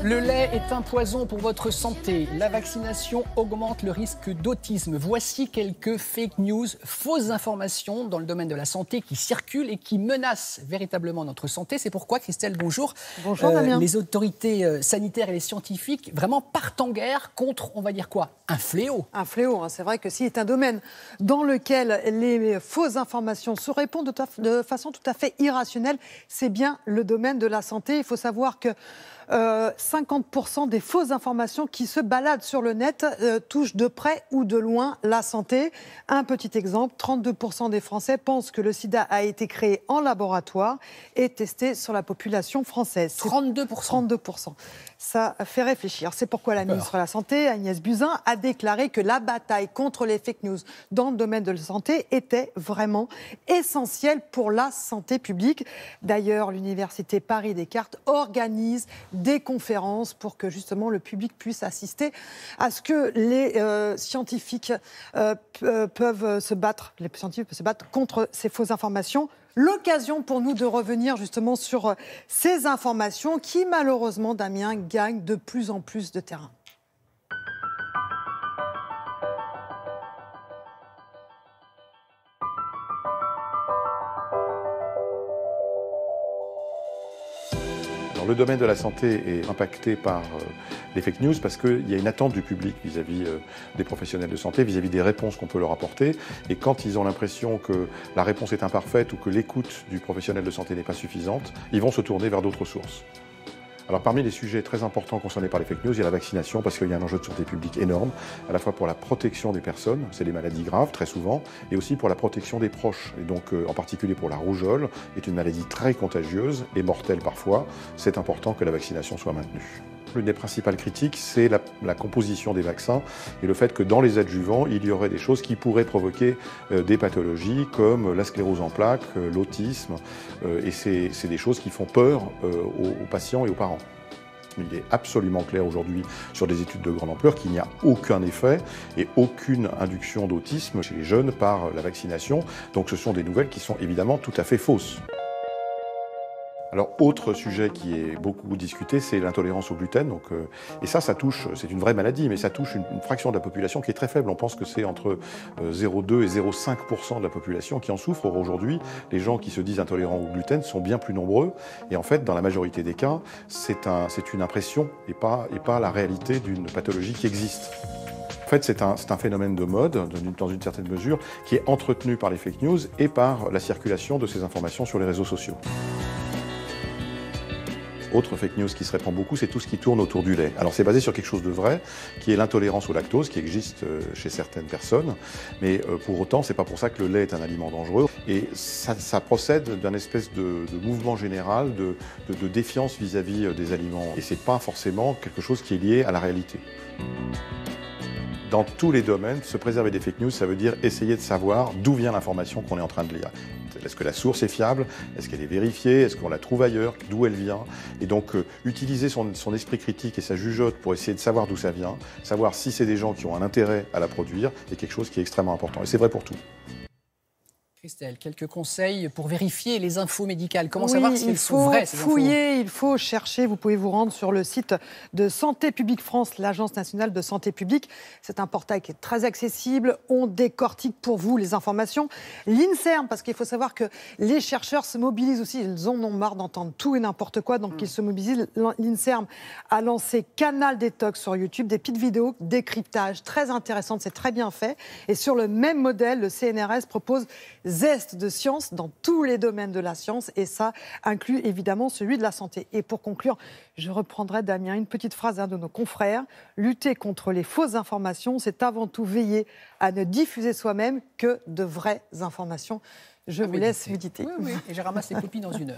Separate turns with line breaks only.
Le lait est un poison pour votre santé. La vaccination augmente le risque d'autisme. Voici quelques fake news, fausses informations dans le domaine de la santé qui circulent et qui menacent véritablement notre santé. C'est pourquoi, Christelle, bonjour.
Bonjour, Damien.
Les autorités sanitaires et les scientifiques vraiment partent en guerre contre, on va dire quoi, un fléau. Un
fléau, hein. C'est vrai que s'il est un domaine dans lequel les fausses informations se répondent de façon tout à fait irrationnelle, c'est bien le domaine de la santé. Il faut savoir que 50% des fausses informations qui se baladent sur le net touchent de près ou de loin la santé. Un petit exemple, 32% des Français pensent que le sida a été créé en laboratoire et testé sur la population française. 32%. Ça fait réfléchir. C'est pourquoi la ministre de la Santé, Agnès Buzyn, a déclaré que la bataille contre les fake news dans le domaine de la santé était vraiment essentielle pour la santé publique. D'ailleurs, l'Université Paris-Descartes organise des conférences pour que justement le public puisse assister à ce que les scientifiques peuvent se battre contre ces fausses informations. L'occasion pour nous de revenir justement sur ces informations qui, malheureusement, Damien, gagnent de plus en plus de terrain.
Le domaine de la santé est impacté par les fake news parce qu'il y a une attente du public vis-à-vis des professionnels de santé, vis-à-vis des réponses qu'on peut leur apporter. Et quand ils ont l'impression que la réponse est imparfaite ou que l'écoute du professionnel de santé n'est pas suffisante, ils vont se tourner vers d'autres sources. Alors parmi les sujets très importants concernés par les fake news, il y a la vaccination parce qu'il y a un enjeu de santé publique énorme, à la fois pour la protection des personnes, c'est des maladies graves très souvent, et aussi pour la protection des proches. Et donc en particulier pour la rougeole, est une maladie très contagieuse et mortelle parfois. C'est important que la vaccination soit maintenue. L'une des principales critiques, c'est la composition des vaccins et le fait que dans les adjuvants, il y aurait des choses qui pourraient provoquer des pathologies comme la sclérose en plaques, l'autisme, et c'est des choses qui font peur aux patients et aux parents. Il est absolument clair aujourd'hui sur des études de grande ampleur qu'il n'y a aucun effet et aucune induction d'autisme chez les jeunes par la vaccination. Donc ce sont des nouvelles qui sont évidemment tout à fait fausses. Alors, autre sujet qui est beaucoup discuté, c'est l'intolérance au gluten. Donc, et ça touche, c'est une vraie maladie, mais ça touche une fraction de la population qui est très faible. On pense que c'est entre 0,2 et 0,5% de la population qui en souffre. Or, aujourd'hui, les gens qui se disent intolérants au gluten sont bien plus nombreux. Et en fait, dans la majorité des cas, c'est une impression et pas la réalité d'une pathologie qui existe. En fait, c'est un phénomène de mode, dans une certaine mesure, qui est entretenu par les fake news et par la circulation de ces informations sur les réseaux sociaux. Autre fake news qui se répand beaucoup, c'est tout ce qui tourne autour du lait. Alors c'est basé sur quelque chose de vrai, qui est l'intolérance au lactose, qui existe chez certaines personnes. Mais pour autant, c'est pas pour ça que le lait est un aliment dangereux. Et ça procède d'un espèce de mouvement général, de défiance vis-à-vis des aliments. Et c'est pas forcément quelque chose qui est lié à la réalité. Dans tous les domaines, se préserver des fake news, ça veut dire essayer de savoir d'où vient l'information qu'on est en train de lire. Est-ce que la source est fiable? Est-ce qu'elle est vérifiée? Est-ce qu'on la trouve ailleurs? D'où elle vient? Et donc, utiliser son esprit critique et sa jugeote pour essayer de savoir d'où ça vient, savoir si c'est des gens qui ont un intérêt à la produire, est quelque chose qui est extrêmement important. Et c'est vrai pour tout.
Christelle, quelques conseils pour vérifier les infos médicales. Comment savoir si elles sont vraies, ces infos ?
Fouiller, il faut chercher. Vous pouvez vous rendre sur le site de Santé publique France, l'Agence nationale de santé publique. C'est un portail qui est très accessible. On décortique pour vous les informations. L'INSERM, parce qu'il faut savoir que les chercheurs se mobilisent aussi. Ils en ont marre d'entendre tout et n'importe quoi, donc ils se mobilisent. L'INSERM a lancé Canal Détox sur YouTube, des petites vidéos décryptage très intéressantes. C'est très bien fait. Et sur le même modèle, le CNRS propose Zeste de science dans tous les domaines de la science, et ça inclut évidemment celui de la santé. Et pour conclure, je reprendrai, Damien, une petite phrase d'un de nos confrères. Lutter contre les fausses informations, c'est avant tout veiller à ne diffuser soi-même que de vraies informations. Je vous laisse méditer.
Oui, et je ramasse les copies dans 1 heure.